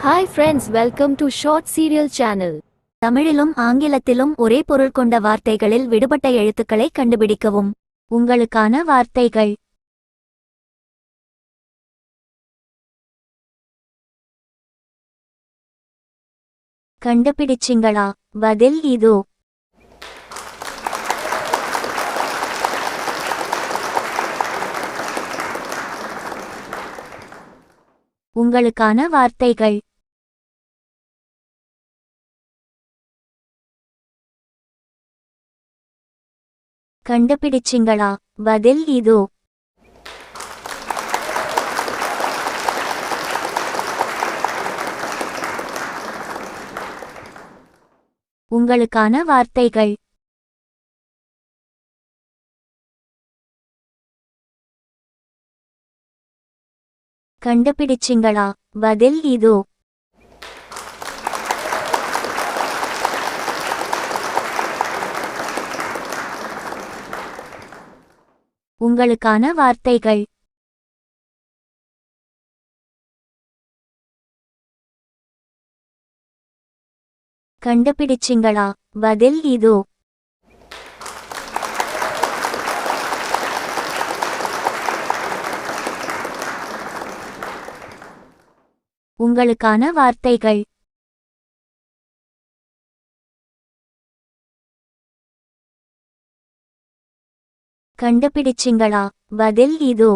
Hi friends, welcome to Short Serial Channel. தமிழிலும் ஆங்கிலத்திலும் ஒரே பொருள் கொண்ட வார்த்தைகளில் விடுபட்ட எழுத்துக்களை கண்டுபிடிக்கவும். உங்களுக்கான வார்த்தைகள்: கண்டுபிடிச்சிங்களா? பதில் இதோ. உங்களுக்கான வார்த்தைகள்: கண்டுபிடிச்சிங்களா? பதில் இதோ. உங்களுக்கான வார்த்தைகள்: கண்டுபிடிச்சிங்களா? பதில் இதோ. உங்களுக்கான வார்த்தைகள்: கண்டுபிடிச்சிங்களா? பதில் இதோ. உங்களுக்கான வார்த்தைகள்: கண்டுபிடிச்சிங்களா? பதில் இதோ.